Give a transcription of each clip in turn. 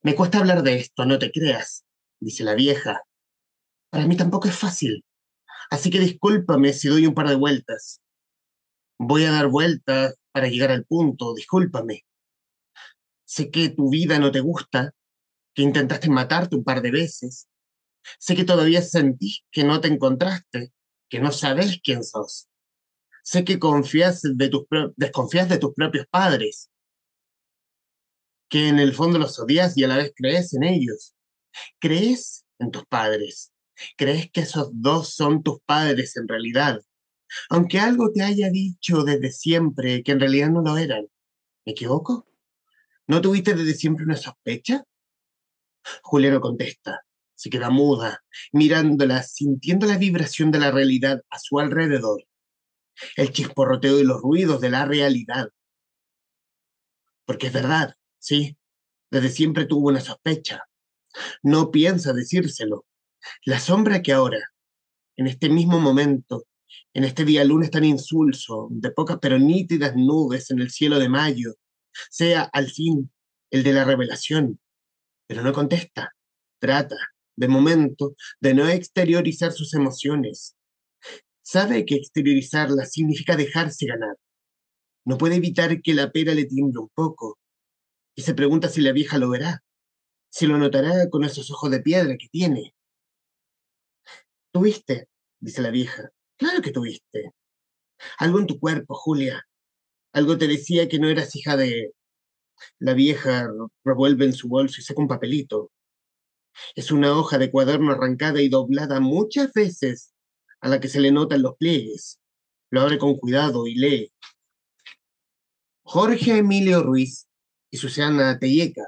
Me cuesta hablar de esto, no te creas, dice la vieja. Para mí tampoco es fácil, así que discúlpame si doy un par de vueltas. Voy a dar vueltas para llegar al punto, discúlpame. Sé que tu vida no te gusta, que intentaste matarte un par de veces. Sé que todavía sentís que no te encontraste, que no sabes quién sos. Sé que desconfías de tus propios padres, que en el fondo los odias y a la vez crees en ellos. Crees en tus padres. Crees que esos dos son tus padres en realidad, aunque algo te haya dicho desde siempre que en realidad no lo eran. ¿Me equivoco? ¿No tuviste desde siempre una sospecha? Julia no contesta. Se queda muda, mirándola, sintiendo la vibración de la realidad a su alrededor, el chisporroteo y los ruidos de la realidad. Porque es verdad, sí, desde siempre tuvo una sospecha. No piensa decírselo. La sombra que ahora, en este mismo momento, en este día lunes tan insulso, de pocas pero nítidas nubes en el cielo de mayo, sea al fin el de la revelación, pero no contesta. Trata, de momento, de no exteriorizar sus emociones. Sabe que exteriorizarlas significa dejarse ganar. No puede evitar que la pera le tiemble un poco, y se pregunta si la vieja lo verá, si lo notará con esos ojos de piedra que tiene. ¿Tuviste? Dice la vieja. Claro que tuviste. Algo en tu cuerpo, Julia. Algo te decía que no eras hija de... La vieja revuelve en su bolso y saca un papelito. Es una hoja de cuaderno arrancada y doblada muchas veces, a la que se le notan los pliegues. Lo abre con cuidado y lee. Jorge Emilio Ruiz y Susana Telleca.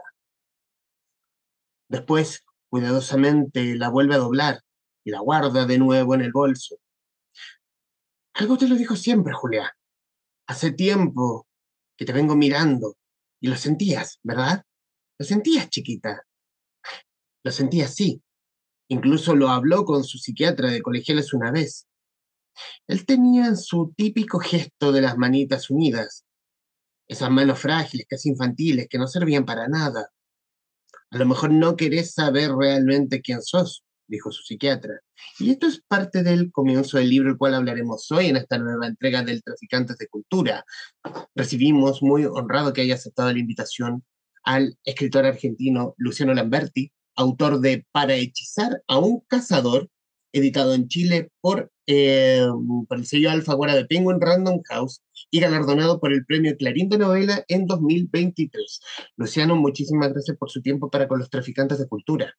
Después, cuidadosamente, la vuelve a doblar y la guarda de nuevo en el bolso. Algo te lo dijo siempre, Julia. Hace tiempo que te vengo mirando y lo sentías, ¿verdad? Lo sentías, chiquita. Lo sentías, sí. Incluso lo habló con su psiquiatra de colegiales una vez. Él tenía su típico gesto de las manitas unidas, esas manos frágiles, casi infantiles, que no servían para nada. A lo mejor no querés saber realmente quién sos, dijo su psiquiatra. Y esto es parte del comienzo del libro, el cual hablaremos hoy en esta nueva entrega del Traficantes de Cultura. Recibimos muy honrado que haya aceptado la invitación al escritor argentino Luciano Lamberti, autor de Para hechizar a un cazador, editado en Chile por el sello Alfaguara de Penguin Random House y galardonado por el Premio Clarín de Novela en 2023. Luciano, muchísimas gracias por su tiempo para con los traficantes de cultura.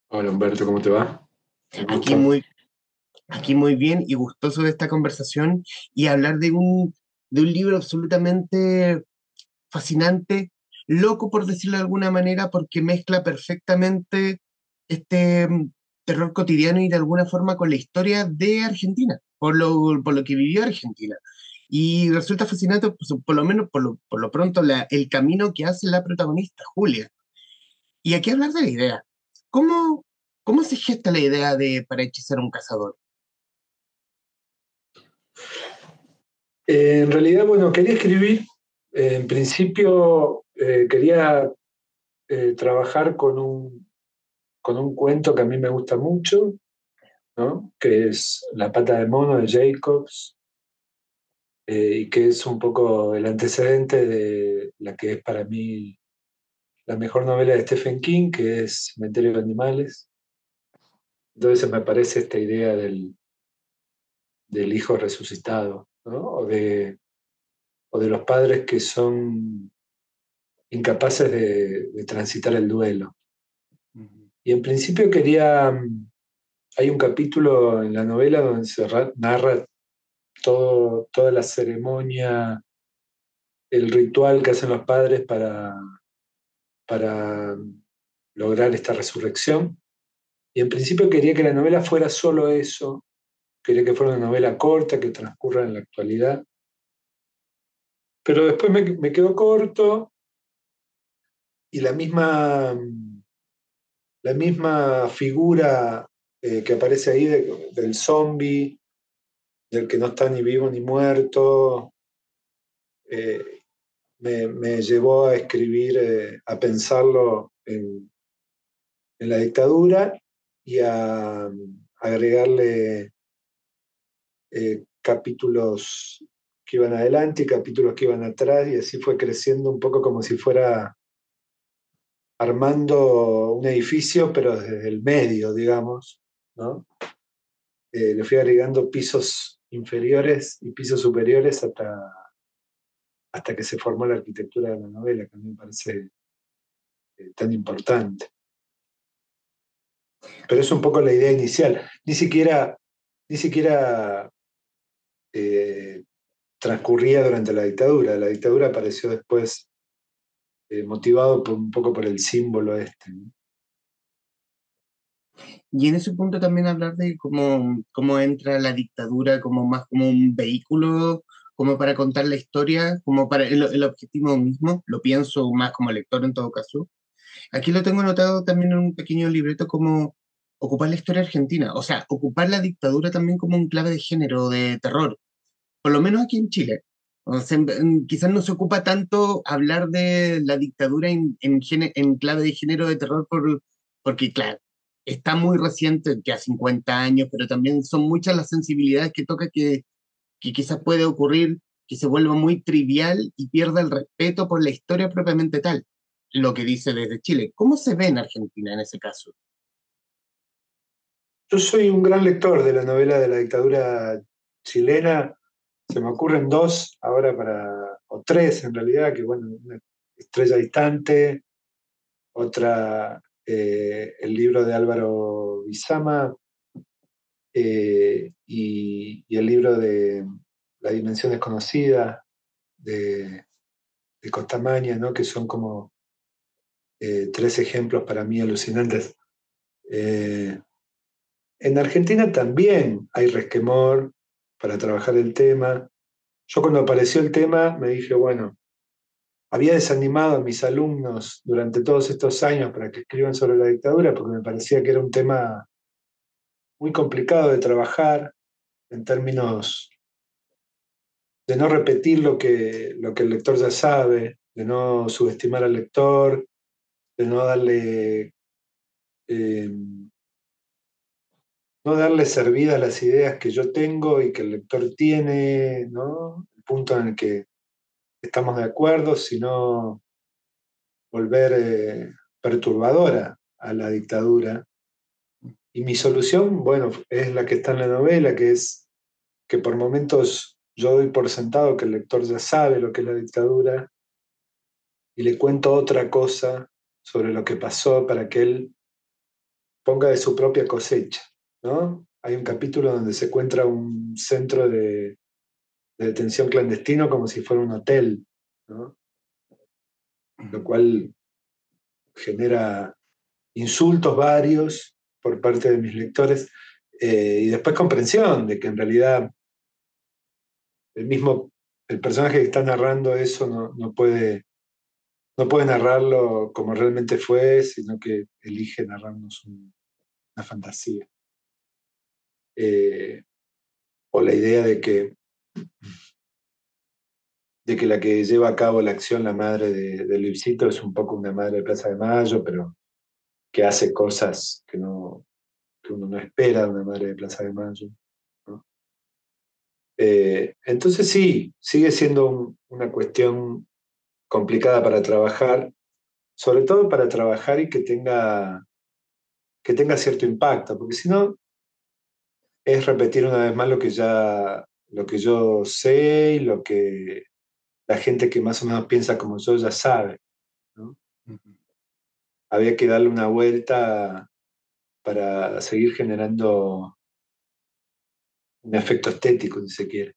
Hola Humberto, ¿cómo te va? Un Aquí gusto. muy, aquí muy bien y gustoso de esta conversación y hablar de un libro absolutamente fascinante, loco por decirlo de alguna manera, porque mezcla perfectamente este terror cotidiano y de alguna forma con la historia de Argentina, por lo que vivió Argentina. Y resulta fascinante, pues, por lo menos por lo pronto, el camino que hace la protagonista, Julia. Y aquí hablar de la idea. ¿Cómo, cómo se gesta la idea de para hechizar a un cazador? En realidad, bueno, quería escribir. En principio, quería trabajar con un cuento que a mí me gusta mucho, ¿no? Que es La pata de mono de Jacobs, y que es un poco el antecedente de la que es para mí la mejor novela de Stephen King, que es Cementerio de Animales. Entonces me parece esta idea del hijo resucitado, ¿no? O de los padres que son incapaces de transitar el duelo. Y en principio hay un capítulo en la novela donde narra toda la ceremonia, el ritual que hacen los padres para lograr esta resurrección. Y en principio quería que la novela fuera solo eso, quería que fuera una novela corta que transcurra en la actualidad, pero después me quedó corto y la misma figura que aparece ahí del zombie, del que no está ni vivo ni muerto, eh, me llevó a escribir, a pensarlo en la dictadura y a agregarle capítulos que iban adelante y capítulos que iban atrás, y así fue creciendo un poco como si fuera armando un edificio, pero desde el medio, digamos, ¿no? Le fui agregando pisos inferiores y pisos superiores hasta que se formó la arquitectura de la novela, que a mí me parece tan importante. Pero es un poco la idea inicial. Ni siquiera eh, transcurría durante la dictadura. La dictadura apareció después, motivado un poco por el símbolo este, ¿no? Y en ese punto también hablar de cómo entra la dictadura como más como un vehículo, como para contar la historia, como para el objetivo mismo, lo pienso más como lector en todo caso. Aquí lo tengo anotado también en un pequeño libreto como ocupar la historia argentina, o sea, ocupar la dictadura también como un clave de género, de terror, por lo menos aquí en Chile. O sea, quizás no se ocupa tanto hablar de la dictadura en clave de género de terror porque, claro, está muy reciente, ya 50 años, pero también son muchas las sensibilidades que toca que quizás puede ocurrir que se vuelva muy trivial y pierda el respeto por la historia propiamente tal, lo que dice desde Chile. ¿Cómo se ve en Argentina en ese caso? Yo soy un gran lector de la novela de la dictadura chilena. Se me ocurren dos ahora o tres en realidad, que bueno, una Estrella Distante, otra, el libro de Álvaro Bizama, y el libro de La Dimensión Desconocida de Costamaña, ¿no? Que son como tres ejemplos para mí alucinantes. Eh, en Argentina también hay resquemor para trabajar el tema. Yo cuando apareció el tema me dije, bueno, había desanimado a mis alumnos durante todos estos años para que escriban sobre la dictadura porque me parecía que era un tema muy complicado de trabajar en términos de no repetir lo que el lector ya sabe, de no subestimar al lector, de eh, no darle servidas las ideas que yo tengo y que el lector tiene, ¿no? El punto en el que estamos de acuerdo, sino volver perturbadora a la dictadura. Y mi solución, bueno, es la que está en la novela, que es que por momentos yo doy por sentado que el lector ya sabe lo que es la dictadura y le cuento otra cosa sobre lo que pasó para que él ponga de su propia cosecha, ¿no? Hay un capítulo donde se encuentra un centro de detención clandestino como si fuera un hotel, ¿no? Lo cual genera insultos varios por parte de mis lectores, y después comprensión de que en realidad el mismo, el personaje que está narrando eso no puede narrarlo como realmente fue, sino que elige narrarnos una fantasía. Eh, o la idea de que la que lleva a cabo la acción, la madre de Luisito, es un poco una madre de Plaza de Mayo, pero que hace cosas que uno no espera de una madre de Plaza de Mayo, ¿no? Entonces sí, sigue siendo una cuestión complicada para trabajar, sobre todo para trabajar y que tenga cierto impacto, porque si no es repetir una vez más lo que yo sé y lo que la gente que más o menos piensa como yo ya sabe, ¿no? Había que darle una vuelta para seguir generando un efecto estético, si se quiere.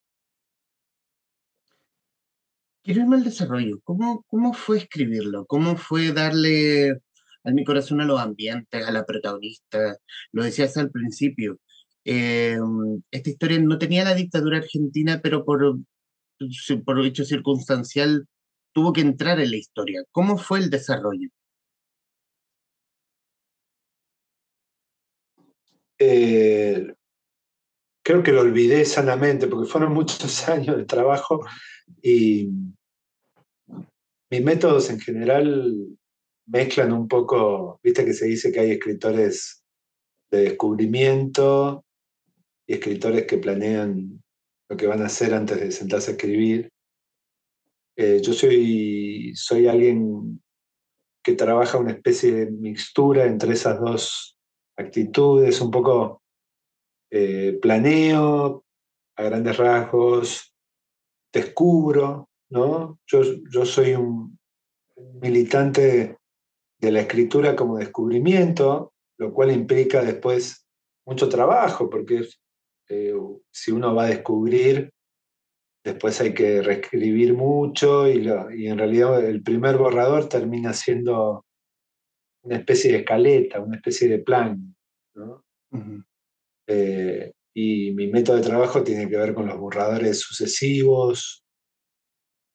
Quiero irme al desarrollo. ¿Cómo fue escribirlo? ¿Cómo fue darle a mi corazón a los ambientes, a la protagonista? Lo decías al principio. Eh, Esta historia no tenía la dictadura argentina, pero por hecho circunstancial tuvo que entrar en la historia. ¿Cómo fue el desarrollo? Eh, Creo que lo olvidé sanamente, porque fueron muchos años de trabajo y, mis métodos en general mezclan un poco, viste que se dice que hay escritores de descubrimiento y escritores que planean lo que van a hacer antes de sentarse a escribir. Yo soy alguien que trabaja una especie de mixtura entre esas dos actitudes, un poco planeo a grandes rasgos, descubro, ¿no? Yo soy un militante de la escritura como descubrimiento, lo cual implica después mucho trabajo, porque eh, si uno va a descubrir, después hay que reescribir mucho y en realidad el primer borrador termina siendo una especie de escaleta, una especie de plan, ¿no? Ujú. Y mi método de trabajo tiene que ver con los borradores sucesivos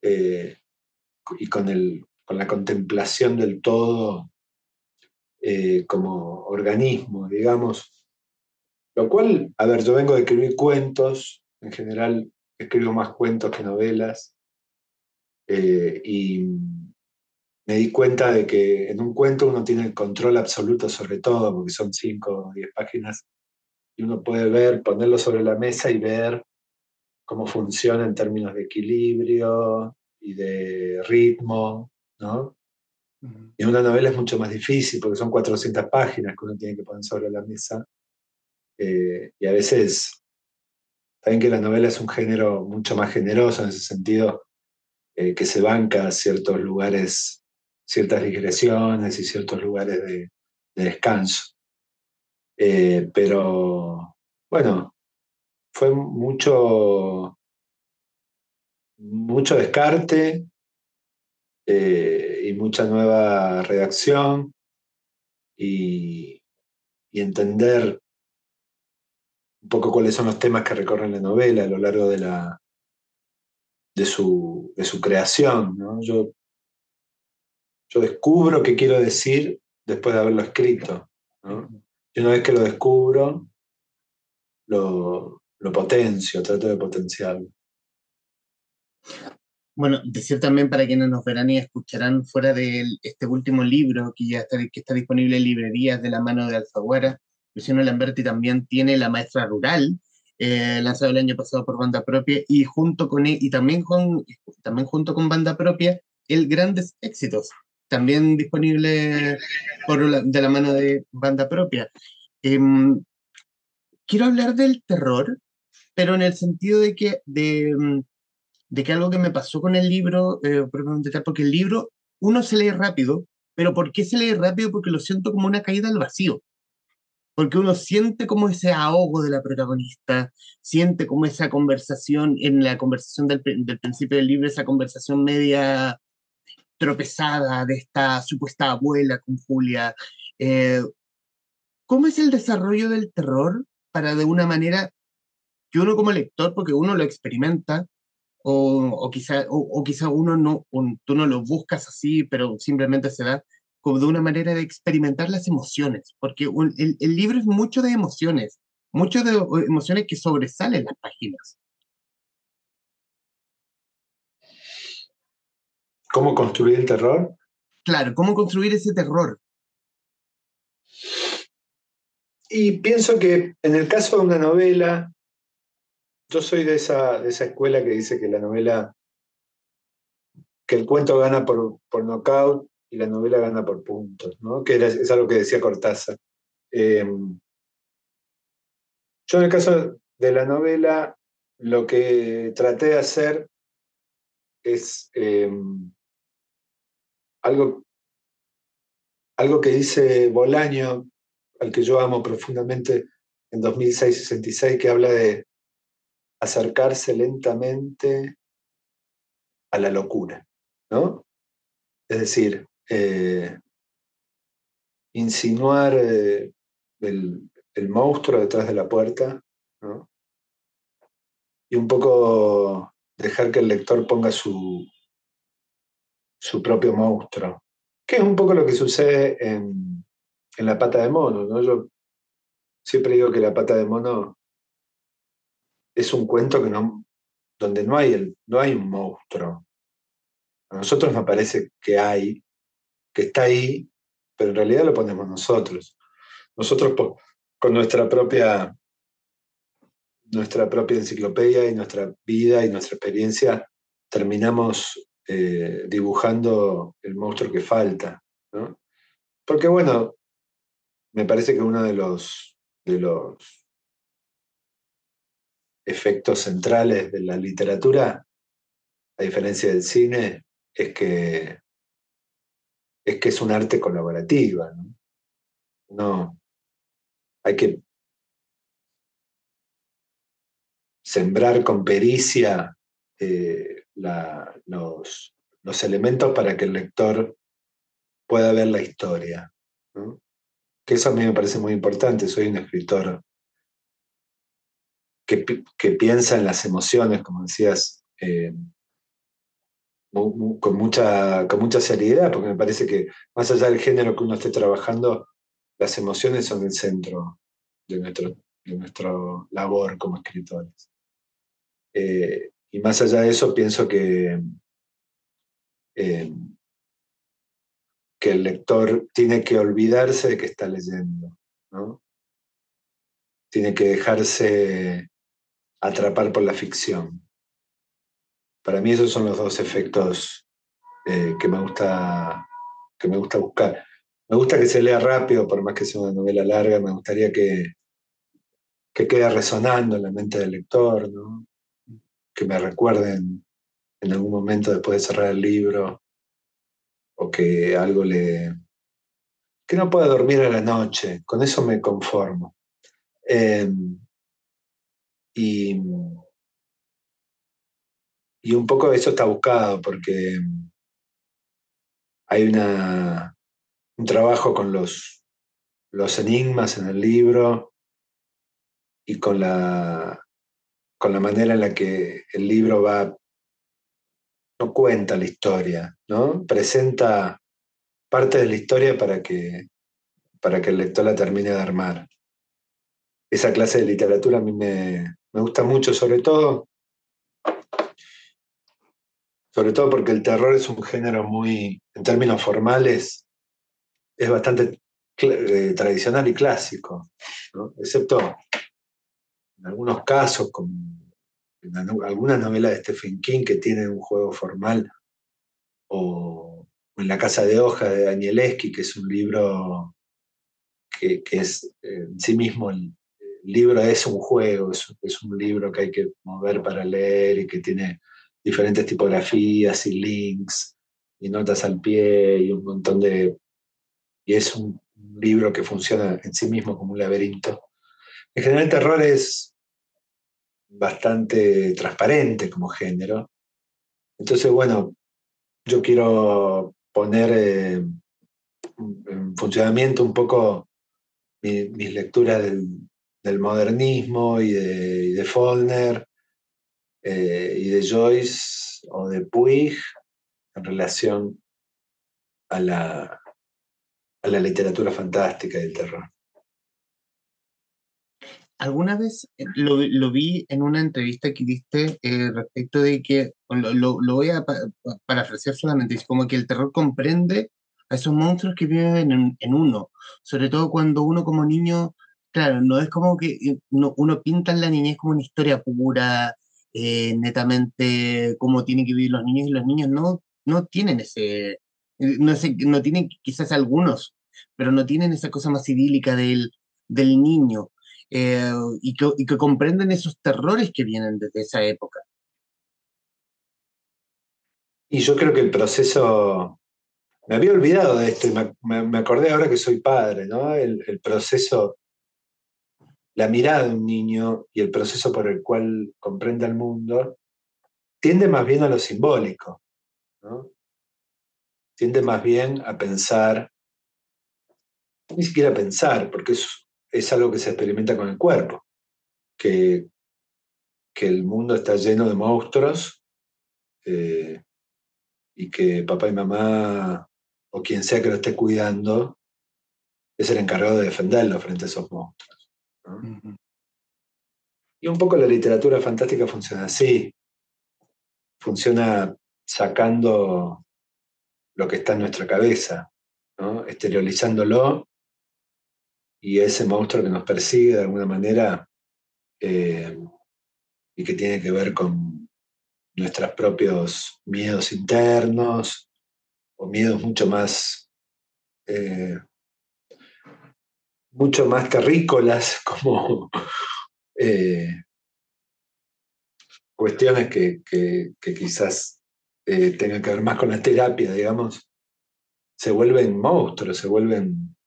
eh, y con la contemplación del todo como organismo, digamos. Lo cual, a ver, yo vengo de escribir cuentos, en general escribo más cuentos que novelas, y me di cuenta de que en un cuento uno tiene el control absoluto sobre todo, porque son 5 o 10 páginas, y uno puede ver, ponerlo sobre la mesa y ver cómo funciona en términos de equilibrio y de ritmo, ¿no? Ujú. Y una novela es mucho más difícil porque son 400 páginas que uno tiene que poner sobre la mesa. Y a veces, también que la novela es un género mucho más generoso en ese sentido, que se banca ciertos lugares, ciertas digresiones y ciertos lugares de descanso. Pero bueno, fue mucho descarte y mucha nueva redacción y, y entender un poco cuáles son los temas que recorren la novela a lo largo de su creación, ¿no? Yo descubro qué quiero decir después de haberlo escrito, ¿no? Ujú. Y una vez que lo descubro, lo potencio, trato de potenciarlo. Bueno, decir también para quienes nos verán y escucharán fuera de este último libro que está disponible en librerías de la mano de Alfaguara, Luciano Lamberti también tiene La Maestra Rural, lanzado el año pasado por banda propia, y junto con y también junto con banda propia, El Grandes Éxitos, también disponible de la mano de banda propia. Em, Quiero hablar del terror, pero en el sentido de que algo que me pasó con el libro, propiamente tal, porque el libro uno se lee rápido, pero ¿por qué se lee rápido? Porque lo siento como una caída al vacío, porque uno siente como ese ahogo de la protagonista, siente como esa conversación, en la conversación del principio del libro, esa conversación media tropezada de esta supuesta abuela con Julia. Eh, ¿Cómo es el desarrollo del terror para de una manera que uno como lector, porque uno lo experimenta, o quizá uno no, tú no lo buscas así, pero simplemente se da como de una manera de experimentar las emociones, porque el libro es mucho de emociones que sobresalen las páginas. ¿Cómo construir el terror? Claro, ¿cómo construir ese terror? Y pienso que en el caso de una novela, yo soy de esa escuela que dice que la novela, que el cuento gana por nocaut y la novela gana por puntos, ¿no? Es algo que decía Cortázar. Eh, yo en el caso de la novela, lo que traté de hacer es algo, algo que dice Bolaño, al que yo amo profundamente, en 2666, que habla de acercarse lentamente a la locura, ¿no? Es decir, insinuar el monstruo detrás de la puerta, ¿no? Y un poco dejar que el lector ponga su propio monstruo, que es un poco lo que sucede en La Pata de Mono, ¿no? Yo siempre digo que La Pata de Mono es un cuento donde no hay un monstruo, A nosotros nos parece que está ahí, pero en realidad lo ponemos nosotros. Nosotros con nuestra propia enciclopedia y nuestra vida y nuestra experiencia terminamos dibujando el monstruo que falta, ¿no? Porque bueno, me parece que uno de los efectos centrales de la literatura, a diferencia del cine, es que es un arte colaborativa, ¿no? No, hay que sembrar con pericia los elementos para que el lector pueda ver la historia, ¿no? Que eso a mí me parece muy importante. Soy un escritor que piensa en las emociones, como decías, con mucha seriedad, porque me parece que más allá del género que uno esté trabajando, las emociones son el centro de nuestro labor como escritores. Y más allá de eso, pienso eh, que el lector tiene que olvidarse de que está leyendo, ¿no? Tiene que dejarse atrapar por la ficción. Para mí esos son los dos efectos que me gusta buscar. Me gusta que se lea rápido, por más que sea una novela larga, me gustaría que quede resonando en la mente del lector, ¿no? Que me recuerden en algún momento después de cerrar el libro, o que no pueda dormir a la noche, con eso me conformo. Eh, y, y un poco eso está buscado, porque hay un trabajo con los enigmas en el libro y con la manera en la que el libro no cuenta la historia, ¿no? Presenta parte de la historia para que el lector la termine de armar. Esa clase de literatura a mí me gusta mucho, sobre todo porque el terror es un género muy, en términos formales, es bastante tradicional y clásico, ¿no? Excepto en algunos casos, como en algunas novelas de Stephen King que tienen un juego formal, o en La Casa de Hoja de Danielewski, que es un libro que es en sí mismo, el libro es un juego, es un libro que hay que mover para leer y que tiene diferentes tipografías y links y notas al pie y un montón de... Y es un libro que funciona en sí mismo como un laberinto. En general el terror es bastante transparente como género. Entonces, bueno, yo quiero poner en funcionamiento un poco mis lecturas del modernismo y de Faulkner y de Joyce o de Puig en relación a la literatura fantástica y el terror. Alguna vez lo vi en una entrevista que diste respecto de que, lo voy a parafrasear solamente, es como que el terror comprende a esos monstruos que viven en uno, sobre todo cuando uno como niño, claro, no es como que uno pinta en la niñez como una historia pura, netamente como tienen que vivir los niños, y los niños no tienen no sé, no tienen quizás algunos, pero no tienen esa cosa más idílica del niño, eh, y que comprenden esos terrores que vienen desde esa época. Y yo creo que el proceso, me había olvidado de esto y me acordé ahora que soy padre, ¿no? El proceso, la mirada de un niño y el proceso por el cual comprende el mundo tiende más bien a lo simbólico, ¿no? Tiende más bien a pensar, ni siquiera a pensar, porque es algo que se experimenta con el cuerpo, que, que el mundo está lleno de monstruos, eh, y que papá y mamá, o quien sea que lo esté cuidando, es el encargado de defenderlo frente a esos monstruos, ¿no? Ujú. Y un poco la literatura fantástica funciona así, funciona sacando lo que está en nuestra cabeza, ¿no? Exteriorizándolo, y ese monstruo que nos persigue de alguna manera, eh, y que tiene que ver con nuestros propios miedos internos o miedos eh, mucho más terrícolas, como eh, cuestiones que quizás tengan que ver más con la terapia, digamos, se vuelven monstruos, se vuelven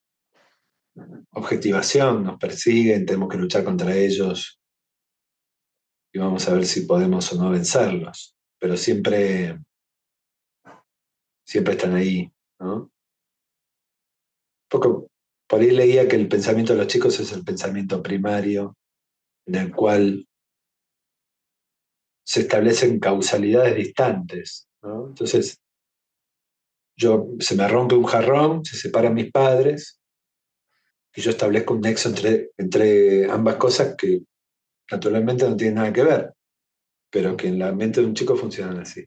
objetivación, nos persiguen, tenemos que luchar contra ellos y vamos a ver si podemos o no vencerlos. Pero siempre están ahí, ¿no? Poco, por ahí leía que el pensamiento de los chicos es el pensamiento primario, en el cual se establecen causalidades distantes, ¿no? Entonces, se me rompe un jarrón, se separan mis padres, y yo establezco un nexo entre ambas cosas que naturalmente no tienen nada que ver, pero que en la mente de un chico funcionan así.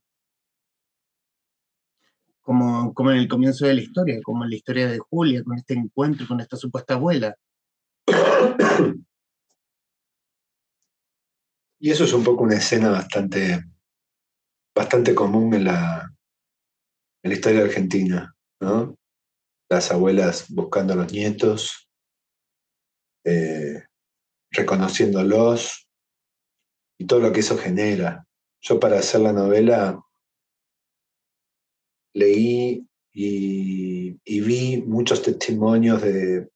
Como en el comienzo de la historia, como en la historia de Julia, con este encuentro con esta supuesta abuela. Y eso es un poco una escena bastante común en la historia argentina, ¿no? Las abuelas buscando a los nietos, eh, reconociéndolos y todo lo que eso genera. Yo para hacer la novela leí y vi muchos testimonios de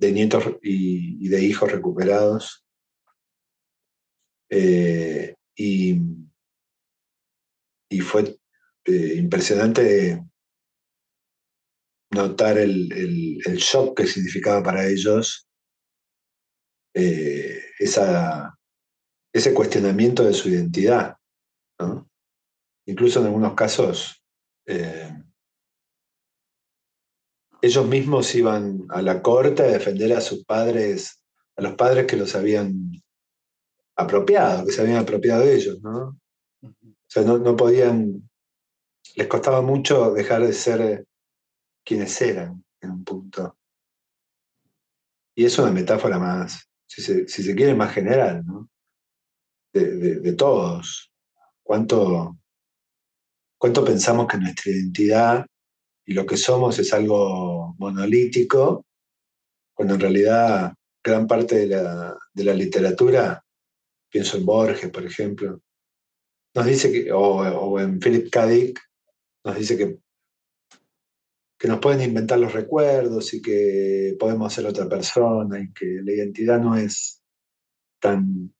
nietos y de hijos recuperados, y fue impresionante notar el shock que significaba para ellos, eh, esa, ese cuestionamiento de su identidad, ¿no? Incluso en algunos casos, eh, ellos mismos iban a la corte a defender a sus padres, a los padres que los habían apropiado, que se habían apropiado de ellos, ¿no? O sea, no podían, les costaba mucho dejar de ser quienes eran en un punto. Y es una metáfora más, si se quiere, más general, ¿no? De todos. ¿Cuánto, cuánto pensamos que nuestra identidad y lo que somos es algo monolítico, cuando en realidad gran parte de la literatura, pienso en Borges, por ejemplo, nos dice que, o en Philip K. Dick, nos dice que nos pueden inventar los recuerdos y que podemos ser otra persona y que la identidad no es tan,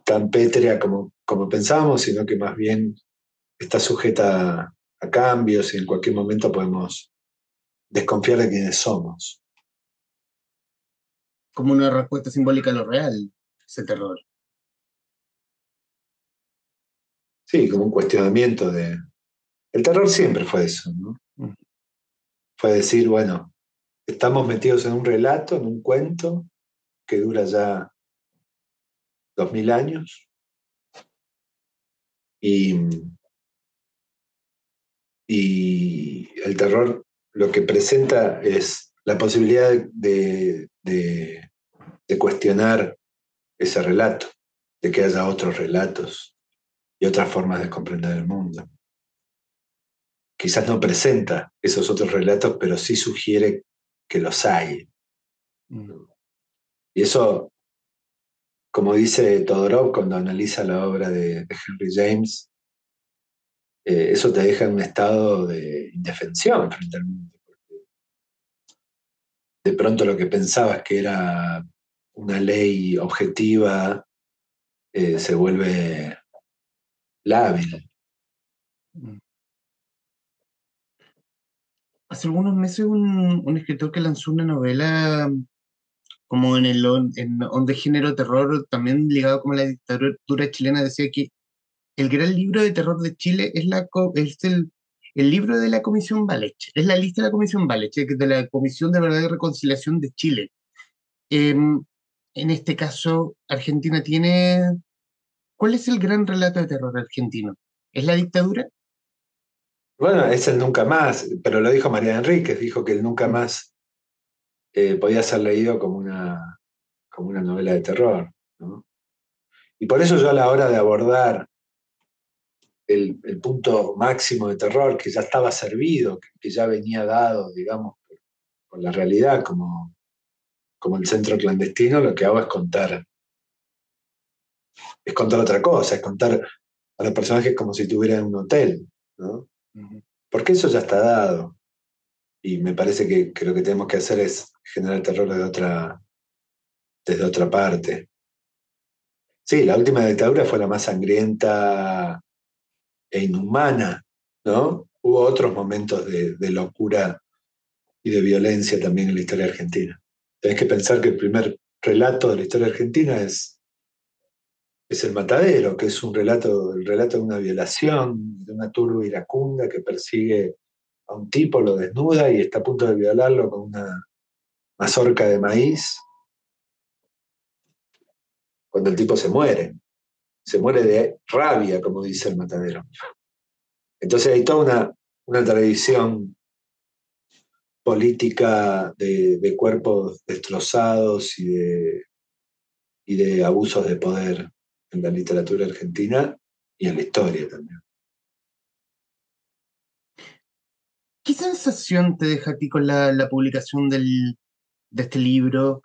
tan pétrea como pensamos, sino que más bien está sujeta a cambios y en cualquier momento podemos desconfiar de quiénes somos. Como una respuesta simbólica a lo real, ese terror. Sí, como un cuestionamiento de... El terror siempre fue eso, ¿no? Mm. Fue decir, bueno, estamos metidos en un relato, en un cuento que dura ya 2000 años, y, y el terror lo que presenta es la posibilidad de cuestionar ese relato, de que haya otros relatos y otras formas de comprender el mundo. Quizás no presenta esos otros relatos, pero sí sugiere que los hay. Mm. Y eso, como dice Todorov cuando analiza la obra de Henry James, eso te deja en un estado de indefensión frente al mundo. De pronto lo que pensabas que era una ley objetiva, se vuelve lábil. Mm. Hace algunos meses un escritor que lanzó una novela como en de género terror, también ligado como a la dictadura chilena, decía que el gran libro de terror de Chile es, es el libro de la Comisión Valech, es la lista de la Comisión Valech, de la Comisión de Verdad y Reconciliación de Chile. En este caso, Argentina tiene... ¿Cuál es el gran relato de terror argentino? ¿Es la dictadura? Bueno, es el nunca más, pero lo dijo María Enríquez, dijo que el nunca más podía ser leído como una novela de terror, ¿no? Y por eso yo a la hora de abordar el punto máximo de terror que ya estaba servido, que ya venía dado, digamos, por la realidad como el centro clandestino, lo que hago es contar otra cosa, es contar a los personajes como si estuvieran en un hotel, ¿no? Ujú. Porque eso ya está dado. Y me parece que lo que tenemos que hacer es generar terror desde otra parte. Sí, la última dictadura fue la más sangrienta e inhumana, ¿no? Hubo otros momentos de locura y de violencia también en la historia argentina. Tenés que pensar que el primer relato de la historia argentina es El Matadero, que es el relato de una violación, de una turba iracunda que persigue a un tipo, lo desnuda y está a punto de violarlo con una mazorca de maíz, cuando el tipo se muere de rabia, como dice El Matadero. Entonces hay toda una tradición política de cuerpos destrozados y de abusos de poder en la literatura argentina y en la historia también. ¿Qué sensación te deja a ti con la publicación de este libro?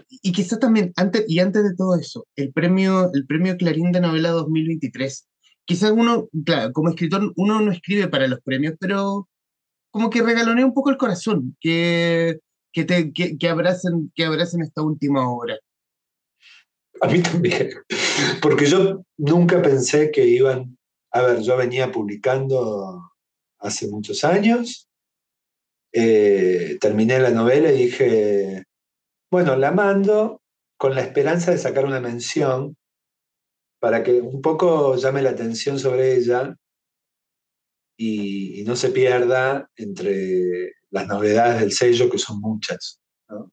Y quizás también, antes de todo eso, el premio Clarín de novela 2023. Quizás uno, claro, como escritor, uno no escribe para los premios, pero como que regalonea un poco el corazón, que abracen esta última obra. A mí también, porque yo nunca pensé que iban, a ver, yo venía publicando hace muchos años, terminé la novela y dije, bueno, la mando con la esperanza de sacar una mención para que un poco llame la atención sobre ella y no se pierda entre las novedades del sello, que son muchas, ¿no?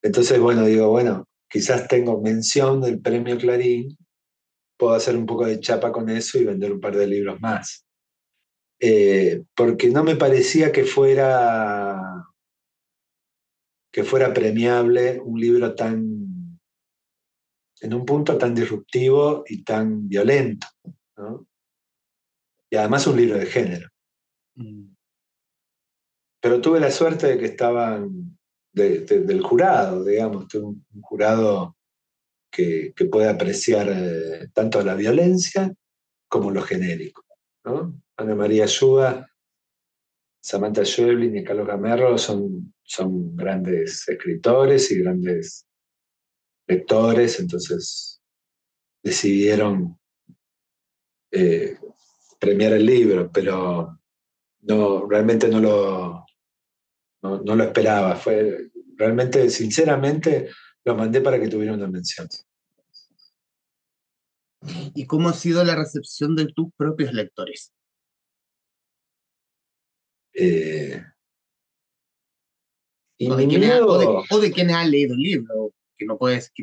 Entonces, bueno, digo, bueno, quizás tengo mención del premio Clarín, puedo hacer un poco de chapa con eso y vender un par de libros más. Porque no me parecía que fuera premiable un libro en un punto tan disruptivo y tan violento, ¿no? Y además un libro de género. Mm. Pero tuve la suerte de que estaban del jurado, digamos, tuve un jurado que puede apreciar tanto la violencia como lo genérico, ¿no? Ana María Ayuda, Samantha Schweblin y Carlos Gamerro son grandes escritores y grandes lectores, entonces decidieron eh, premiar el libro, pero no, realmente no lo esperaba. Realmente, sinceramente, lo mandé para que tuviera una mención. ¿Y cómo ha sido la recepción de tus propios lectores? Eh, y O de mi quienes, miedo, o de quienes han leído el libro, que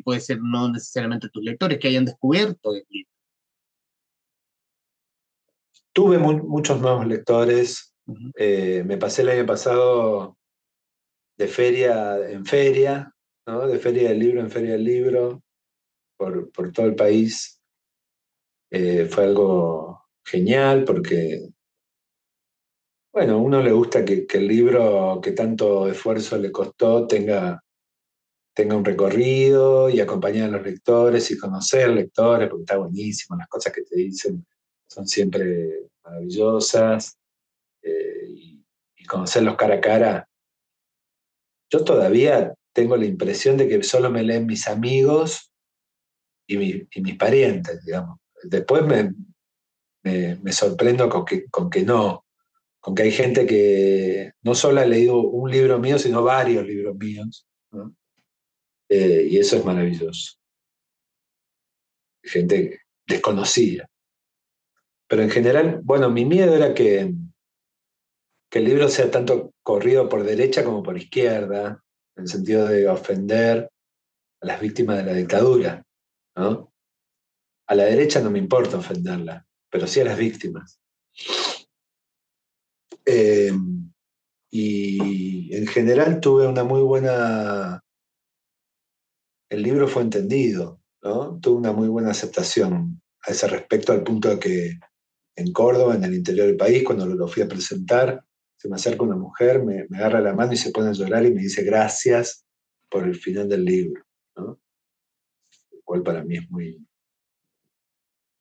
puede ser no necesariamente tus lectores, que hayan descubierto el libro. tuve muchos nuevos lectores. Ujú. Me pasé el año pasado de feria en feria, ¿no? De feria del libro en feria del libro, por todo el país. Fue algo genial porque, bueno, a uno le gusta que el libro que tanto esfuerzo le costó tenga un recorrido y acompañar a los lectores y conocer lectores, porque está buenísimo, las cosas que te dicen son siempre maravillosas, y conocerlos cara a cara. Yo todavía tengo la impresión de que solo me leen mis amigos y mis parientes, digamos. Después me sorprendo con que no, con que hay gente que no solo ha leído un libro mío, sino varios libros míos, ¿no? Y eso es maravilloso. Gente desconocida. Pero en general, bueno, mi miedo era que el libro sea tanto corrido por derecha como por izquierda, en el sentido de ofender a las víctimas de la dictadura, ¿no? A la derecha no me importa ofenderla, pero sí a las víctimas. Eh, y en general tuve una muy buena... El libro fue entendido, ¿no? Tuve una muy buena aceptación a ese respecto, al punto de que en Córdoba, en el interior del país, cuando lo fui a presentar, se me acerca una mujer, me agarra la mano y se pone a llorar y me dice gracias por el final del libro, ¿no? Lo cual para mí es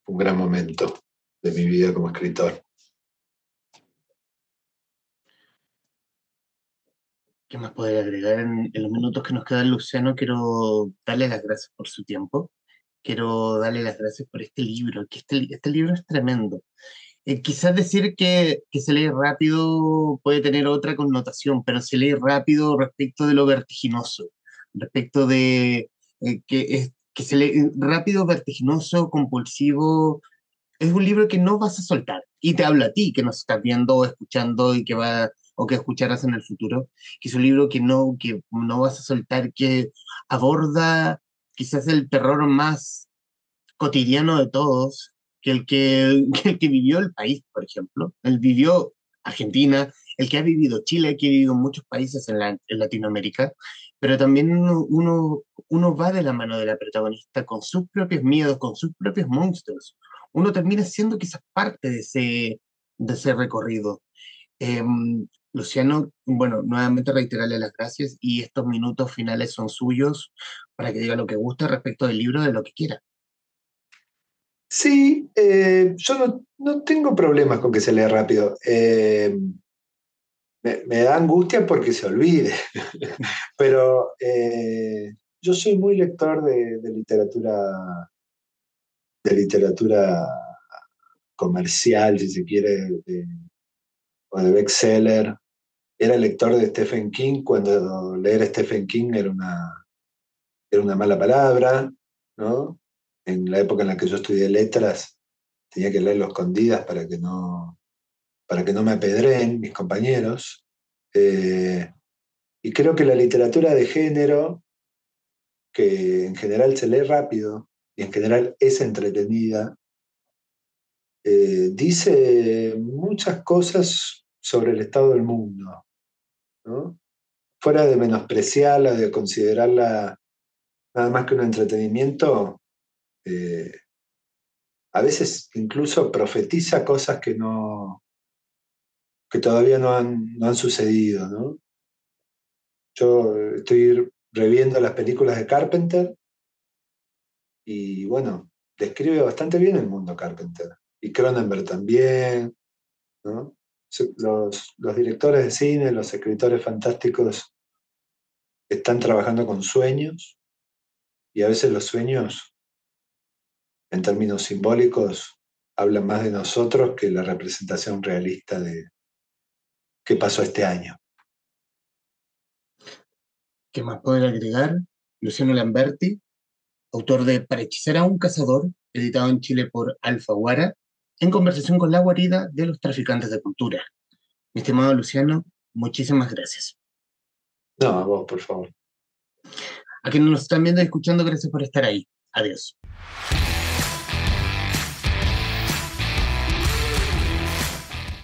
un gran momento de mi vida como escritor. ¿Qué más podría agregar en los minutos que nos quedan, Luciano? Quiero darle las gracias por su tiempo. Quiero darle las gracias por este libro, que este libro es tremendo. Quizás decir que se lee rápido puede tener otra connotación, pero se lee rápido respecto de lo vertiginoso, respecto de que se lee rápido, vertiginoso, compulsivo. Es un libro que no vas a soltar y te habla a ti que nos estás viendo o escuchando y que va o que escucharás en el futuro, que es un libro que no vas a soltar, que aborda quizás el terror más cotidiano de todos, que el que vivió el país, por ejemplo. Él vivió Argentina, el que ha vivido Chile, que ha vivido muchos países en Latinoamérica, pero también uno va de la mano de la protagonista con sus propios miedos, con sus propios monstruos. Uno termina siendo quizás parte de ese recorrido. Eh, Luciano, bueno, nuevamente reiterarle las gracias y estos minutos finales son suyos para que diga lo que guste respecto del libro, de lo que quiera. Sí, yo no tengo problemas con que se lea rápido. Me da angustia porque se olvide, pero yo soy muy lector de literatura comercial, si se quiere, o de bestseller. Era lector de Stephen King cuando leer a Stephen King era una mala palabra, ¿no? En la época en la que yo estudié letras, tenía que leerlo a escondidas para que no me apedreen mis compañeros. Eh, y creo que la literatura de género, que en general se lee rápido y en general es entretenida, dice muchas cosas sobre el estado del mundo, ¿no? Fuera de menospreciarla, de considerarla nada más que un entretenimiento, eh, a veces incluso profetiza cosas que todavía no han sucedido, ¿no? Yo estoy reviendo las películas de Carpenter y bueno, describe bastante bien el mundo Carpenter. Y Cronenberg también, ¿no? Los directores de cine, los escritores fantásticos están trabajando con sueños y a veces los sueños, en términos simbólicos, hablan más de nosotros que la representación realista de qué pasó este año. ¿Qué más poder agregar? Luciano Lamberti, autor de Para hechizar a un cazador, editado en Chile por Alfaguara, en conversación con la guarida de los traficantes de cultura. Mi estimado Luciano, muchísimas gracias. No, a vos, por favor. A quienes nos están viendo y escuchando, gracias por estar ahí. Adiós.